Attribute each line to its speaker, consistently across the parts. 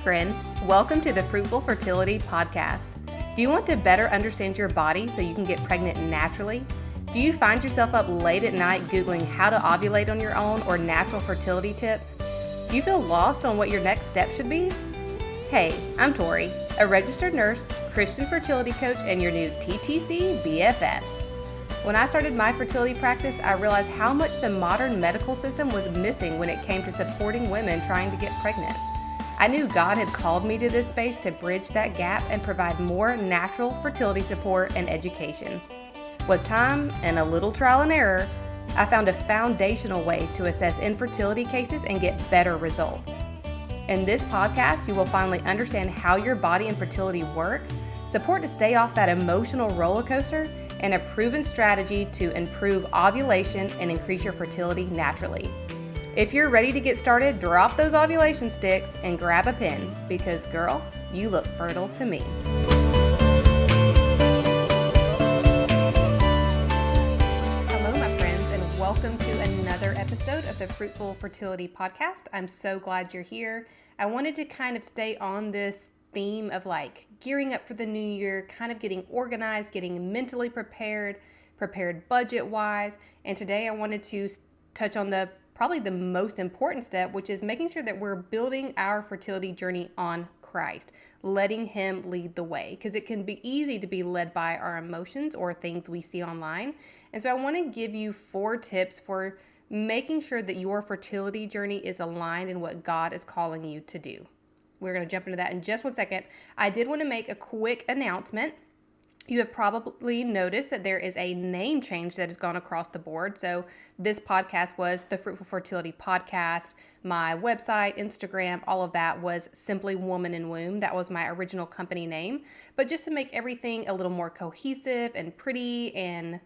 Speaker 1: friend. Welcome to the Fruitful Fertility Podcast. Do you want to better understand your body so you can get pregnant naturally? Do you find yourself up late at night Googling how to ovulate on your own or natural fertility tips? Do you feel lost on what your next step should be? Hey, I'm Tori, a registered nurse, Christian fertility coach, and your new TTC BFF. When I started my fertility practice, I realized how much the modern medical system was missing when it came to supporting women trying to get pregnant. I knew God had called me to this space to bridge that gap and provide more natural fertility support and education. With time and a little trial and error, I found a foundational way to assess infertility cases and get better results. In this podcast, you will finally understand how your body and fertility work, support to stay off that emotional roller coaster, and a proven strategy to improve ovulation and increase your fertility naturally. If you're ready to get started, drop those ovulation sticks and grab a pen because, girl, you look fertile to me. Hello, my friends, and welcome to another episode of the Fruitful Fertility Podcast. I'm so glad you're here. I wanted to kind of stay on this theme of gearing up for the new year, kind of getting organized, getting mentally prepared budget-wise. And today I wanted to touch on probably the most important step, which is making sure that we're building our fertility journey on Christ, letting Him lead the way, because it can be easy to be led by our emotions or things we see online. And so I want to give you 4 tips for making sure that your fertility journey is aligned in what God is calling you to do. We're going to jump into that in just 1 second. I did want to make a quick announcement. You have probably noticed that there is a name change that has gone across the board. So this podcast was the Fruitful Fertility Podcast. My website, Instagram, all of that was simply Woman in Womb. That was my original company name. But just to make everything a little more cohesive and pretty and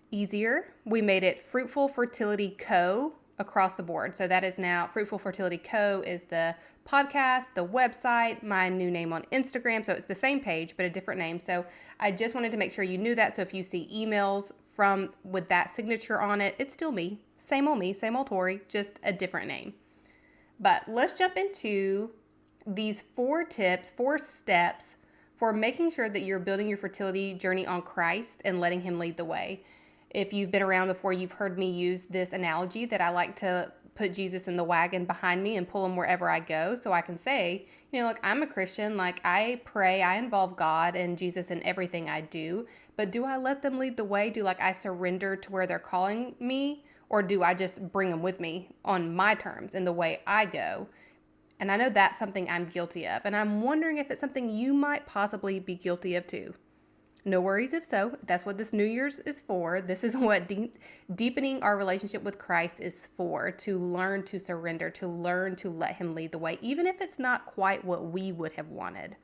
Speaker 1: easier, we made it Fruitful Fertility Co. across the board. So that is now Fruitful Fertility Co. is the podcast, the website, my new name on Instagram. So it's the same page, but a different name. So I just wanted to make sure you knew that. So if you see emails with that signature on it, it's still me, same old Tori, just a different name. But let's jump into these 4 tips, 4 steps for making sure that you're building your fertility journey on Christ and letting Him lead the way. If you've been around before, you've heard me use this analogy that I like to put Jesus in the wagon behind me and pull Him wherever I go. So I can say, I'm a Christian, I pray, I involve God and Jesus in everything I do, but do I let them lead the way? Do I surrender to where they're calling me? Or do I just bring them with me on my terms in the way I go? And I know that's something I'm guilty of. And I'm wondering if it's something you might possibly be guilty of too. No worries if so. That's what this New Year's is for. This is what deepening our relationship with Christ is for, to learn to surrender, to learn to let Him lead the way, even if it's not quite what we would have wanted.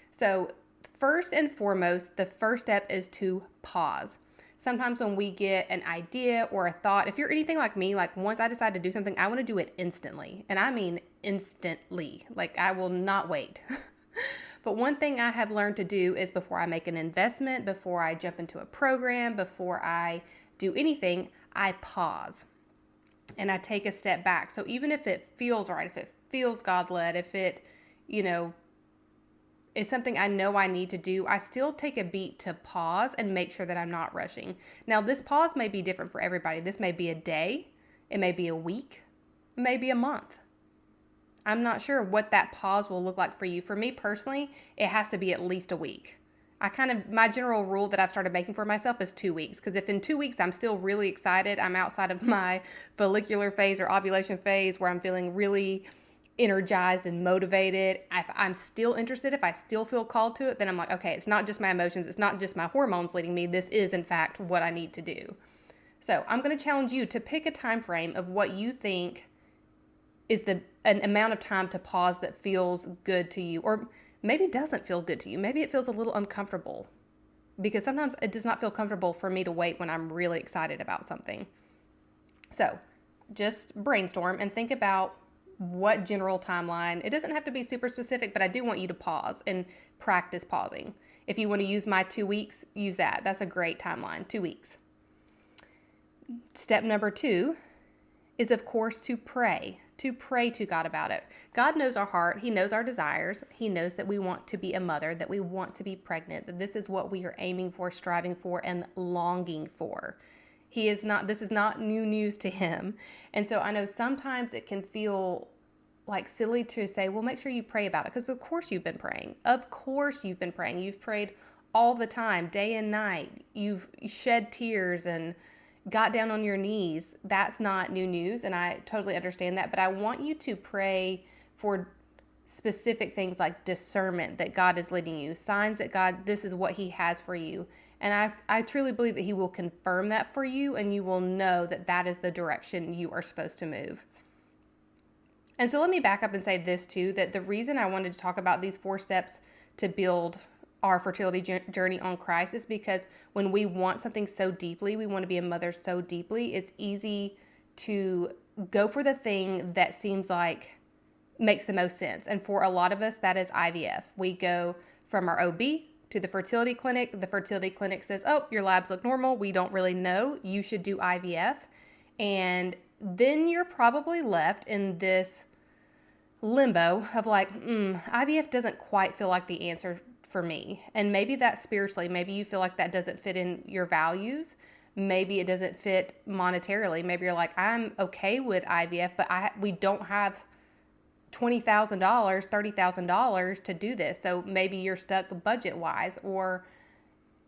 Speaker 1: So first and foremost, the first step is to pause. Sometimes when we get an idea or a thought, if you're anything like me, once I decide to do something, I want to do it instantly. And I mean instantly. I will not wait. But one thing I have learned to do is before I make an investment, before I jump into a program, before I do anything, I pause and I take a step back. So even if it feels right, if it feels God-led, if it, is something I know I need to do, I still take a beat to pause and make sure that I'm not rushing. Now, this pause may be different for everybody. This may be a day, it may be a week, it may be a month. I'm not sure what that pause will look like for you. For me personally, it has to be at least a week. My general rule that I've started making for myself is 2 weeks. Because if in 2 weeks I'm still really excited, I'm outside of my follicular phase or ovulation phase where I'm feeling really energized and motivated, if I'm still interested, if I still feel called to it, then I'm like, okay, it's not just my emotions, it's not just my hormones leading me, this is in fact what I need to do. So I'm going to challenge you to pick a time frame of what you think is an amount of time to pause that feels good to you, or maybe doesn't feel good to you. Maybe it feels a little uncomfortable, because sometimes it does not feel comfortable for me to wait when I'm really excited about something. So just brainstorm and think about what general timeline. It doesn't have to be super specific, but I do want you to pause and practice pausing. If you want to use my 2 weeks, use that. That's a great timeline, 2 weeks. Step number 2 is, of course, to pray. to pray to God about it. God knows our heart. He knows our desires. He knows that we want to be a mother, that we want to be pregnant, that this is what we are aiming for, striving for, and longing for. This is not new news to him. And so I know sometimes it can feel like silly to say, well, make sure you pray about it. Because of course you've been praying. Of course you've been praying. You've prayed all the time, day and night. You've shed tears and got down on your knees. That's not new news, and I totally understand that. But I want you to pray for specific things like discernment, that God is leading you, signs that God, this is what he has for you. And I truly believe that he will confirm that for you, and you will know that that is the direction you are supposed to move. And so let me back up and say this too, that the reason I wanted to talk about these 4 steps to build our fertility journey on Christ is because when we want something so deeply, we want to be a mother so deeply, it's easy to go for the thing that seems like makes the most sense. And for a lot of us, that is IVF. We go from our OB to the fertility clinic. The fertility clinic says, oh, your labs look normal. We don't really know. You should do IVF. And then you're probably left in this limbo of like, IVF doesn't quite feel like the answer for me. And maybe that's spiritually. Maybe you feel like that doesn't fit in your values. Maybe it doesn't fit monetarily. Maybe you're like, I'm okay with IVF, but we don't have $20,000, $30,000 to do this. So maybe you're stuck budget wise, or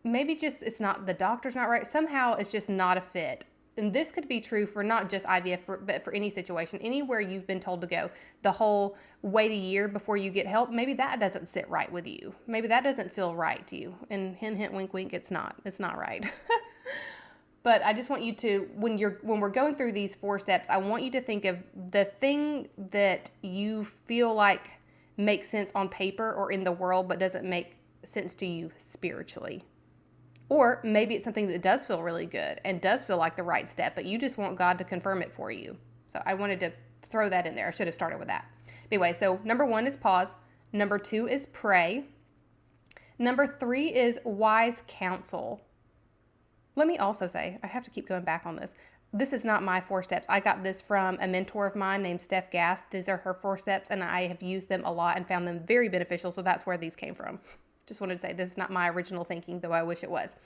Speaker 1: maybe just it's not, the doctor's not right. Somehow it's just not a fit. And this could be true for not just IVF, but for any situation, anywhere you've been told to go. The whole wait a year before you get help, maybe that doesn't sit right with you. Maybe that doesn't feel right to you. And hint, hint, wink, wink, it's not right. But I just want you to, when we're going through these 4 steps, I want you to think of the thing that you feel like makes sense on paper or in the world, but doesn't make sense to you spiritually. Or maybe it's something that does feel really good and does feel like the right step, but you just want God to confirm it for you. So I wanted to throw that in there. I should have started with that. Anyway, so number 1 is pause. Number 2 is pray. Number 3 is wise counsel. Let me also say, I have to keep going back on this. This is not my 4 steps. I got this from a mentor of mine named Steph Gass. These are her 4 steps, and I have used them a lot and found them very beneficial. So that's where these came from. Just wanted to say this is not my original thinking, though I wish it was.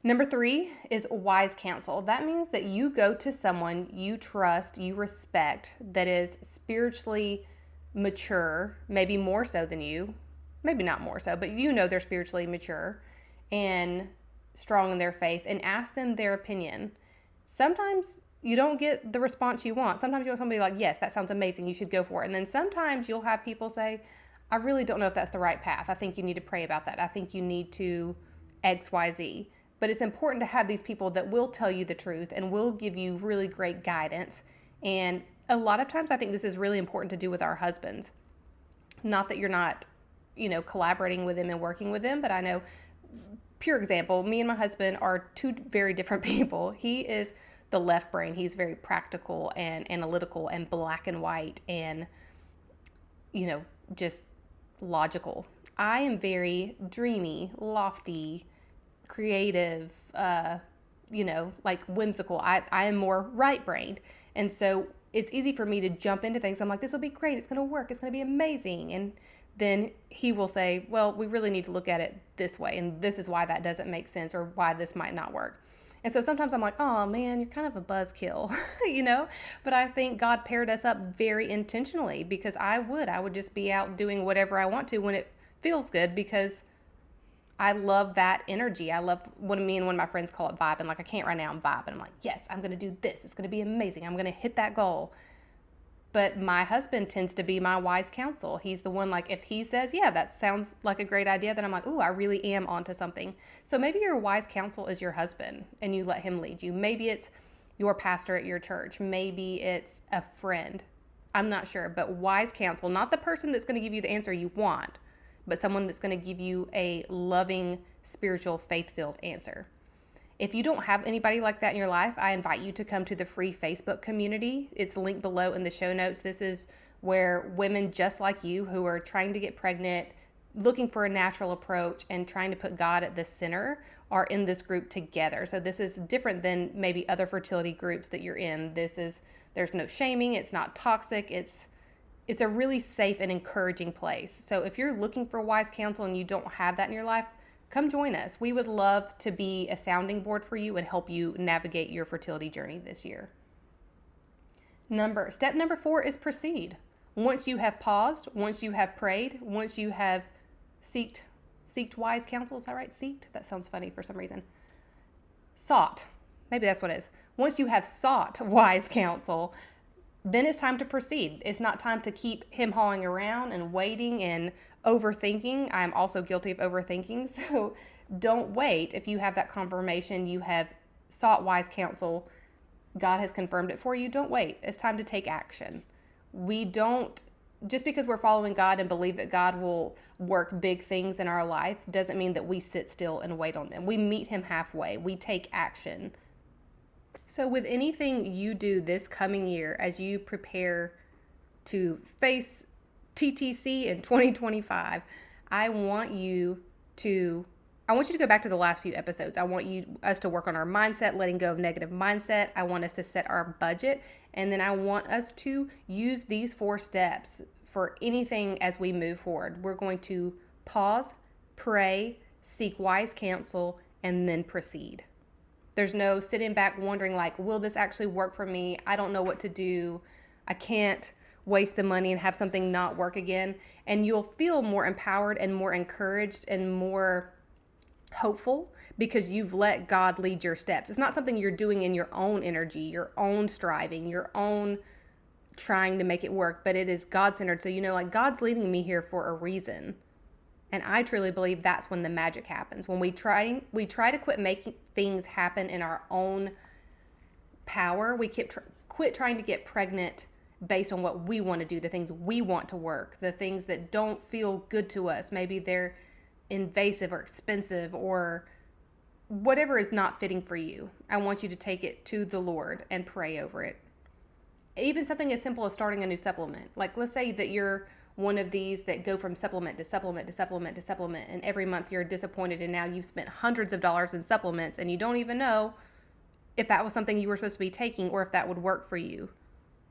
Speaker 1: Number 3 is wise counsel. That means that you go to someone you trust, you respect, that is spiritually mature, maybe more so than you, maybe not more so, but you know they're spiritually mature and strong in their faith, and ask them their opinion. Sometimes you don't get the response you want. Sometimes you want somebody like, yes, that sounds amazing, you should go for it. And then sometimes you'll have people say, I really don't know if that's the right path. I think you need to pray about that. I think you need to XYZ. But it's important to have these people that will tell you the truth and will give you really great guidance. And a lot of times I think this is really important to do with our husbands. Not that you're not, collaborating with them and working with them, but I know, pure example, me and my husband are 2 very different people. He is the left brain. He's very practical and analytical and black and white and, just logical. I am very dreamy, lofty, creative, like whimsical. I am more right-brained. And so it's easy for me to jump into things. I'm like, this will be great. It's going to work. It's going to be amazing. And then he will say, well, we really need to look at it this way. And this is why that doesn't make sense, or why this might not work. And so sometimes I'm like, oh man, you're kind of a buzzkill, but I think God paired us up very intentionally, because I would just be out doing whatever I want to when it feels good, because I love that energy. I love what me and one of my friends call it vibing. Like, I can't right now, I'm vibing. I'm like, yes, I'm going to do this. It's going to be amazing. I'm going to hit that goal. But my husband tends to be my wise counsel. He's the one, like, if he says, yeah, that sounds like a great idea, then I'm like, ooh, I really am onto something. So maybe your wise counsel is your husband and you let him lead you. Maybe it's your pastor at your church. Maybe it's a friend. I'm not sure. But wise counsel, not the person that's going to give you the answer you want, but someone that's going to give you a loving, spiritual, faith-filled answer. If you don't have anybody like that in your life, I invite you to come to the free Facebook community. It's linked below in the show notes. This is where women just like you who are trying to get pregnant, looking for a natural approach and trying to put God at the center are in this group together. So this is different than maybe other fertility groups that you're in. There's no shaming, it's not toxic, it's a really safe and encouraging place. So if you're looking for wise counsel and you don't have that in your life, come join us. We would love to be a sounding board for you and help you navigate your fertility journey this year. Step number 4 is proceed. Once you have paused, once you have prayed, once you have seeked wise counsel, is that right? Seeked? That sounds funny for some reason. Sought. Maybe that's what it is. Once you have sought wise counsel, then it's time to proceed. It's not time to keep him-hawing around and waiting and overthinking. I'm also guilty of overthinking. So don't wait. If you have that confirmation, you have sought wise counsel, God has confirmed it for you, don't wait. It's time to take action. Just because we're following God and believe that God will work big things in our life doesn't mean that we sit still and wait on them. We meet him halfway. We take action. So with anything you do this coming year, as you prepare to face TTC in 2025, I want you to go back to the last few episodes. I want us to work on our mindset, letting go of negative mindset. I want us to set our budget. And then I want us to use these 4 steps for anything as we move forward. We're going to pause, pray, seek wise counsel, and then proceed. There's no sitting back wondering like, will this actually work for me? I don't know what to do. I can't waste the money and have something not work again. And you'll feel more empowered and more encouraged and more hopeful because you've let God lead your steps. It's not something you're doing in your own energy, your own striving, your own trying to make it work, but it is God-centered. So like God's leading me here for a reason. And I truly believe that's when the magic happens. When we try to quit making things happen in our own power. We quit trying to get pregnant based on what we want to do, the things we want to work, the things that don't feel good to us. Maybe they're invasive or expensive or whatever is not fitting for you. I want you to take it to the Lord and pray over it. Even something as simple as starting a new supplement. Like let's say that you're one of these that go from supplement to supplement to supplement to supplement, and every month you're disappointed and now you've spent hundreds of dollars in supplements and you don't even know if that was something you were supposed to be taking or if that would work for you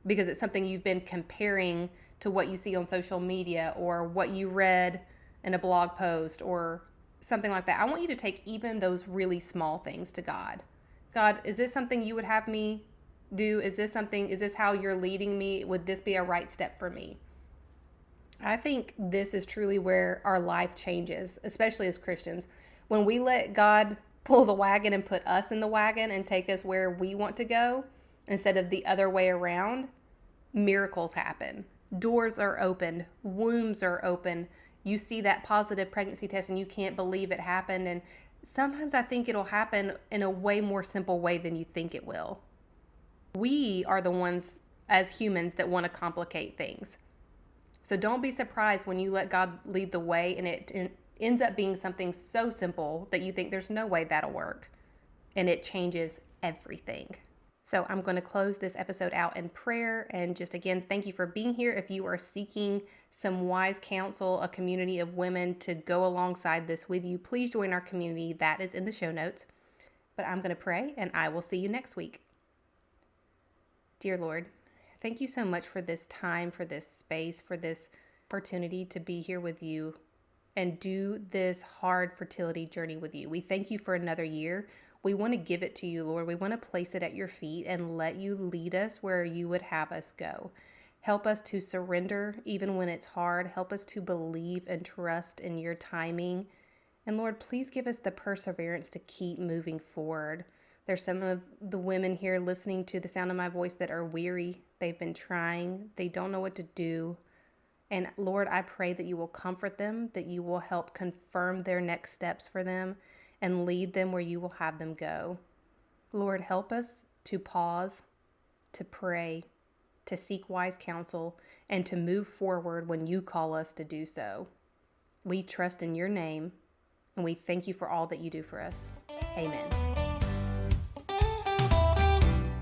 Speaker 1: because it's something you've been comparing to what you see on social media or what you read in a blog post or something like that. I want you to take even those really small things to God. God, is this something you would have me do? Is this how you're leading me? Would this be a right step for me? I think this is truly where our life changes, especially as Christians. When we let God pull the wagon and put us in the wagon and take us where we want to go instead of the other way around, miracles happen. Doors are opened. Wombs are open. You see that positive pregnancy test and you can't believe it happened. And sometimes I think it'll happen in a way more simple way than you think it will. We are the ones as humans that want to complicate things. So don't be surprised when you let God lead the way and it ends up being something so simple that you think there's no way that'll work. And it changes everything. So I'm going to close this episode out in prayer. And just again, thank you for being here. If you are seeking some wise counsel, a community of women to go alongside this with you, please join our community. That is in the show notes. But I'm going to pray and I will see you next week. Dear Lord, thank you so much for this time, for this space, for this opportunity to be here with you and do this hard fertility journey with you. We thank you for another year. We want to give it to you, Lord. We want to place it at your feet and let you lead us where you would have us go. Help us to surrender even when it's hard. Help us to believe and trust in your timing. And Lord, please give us the perseverance to keep moving forward. There's some of the women here listening to the sound of my voice that are weary. They've been trying. They don't know what to do. And Lord, I pray that you will comfort them, that you will help confirm their next steps for them and lead them where you will have them go. Lord, help us to pause, to pray, to seek wise counsel, and to move forward when you call us to do so. We trust in your name, and we thank you for all that you do for us. Amen.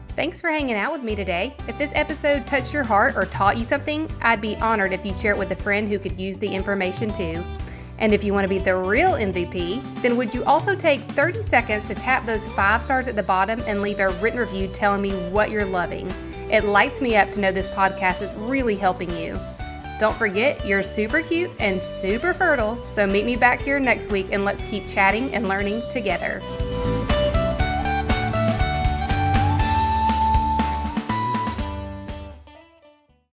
Speaker 1: Thanks for hanging out with me today. If this episode touched your heart or taught you something, I'd be honored if you share it with a friend who could use the information too. And if you want to be the real MVP, then would you also take 30 seconds to tap those 5 stars at the bottom and leave a written review telling me what you're loving? It lights me up to know this podcast is really helping you. Don't forget, you're super cute and super fertile, so meet me back here next week and let's keep chatting and learning together.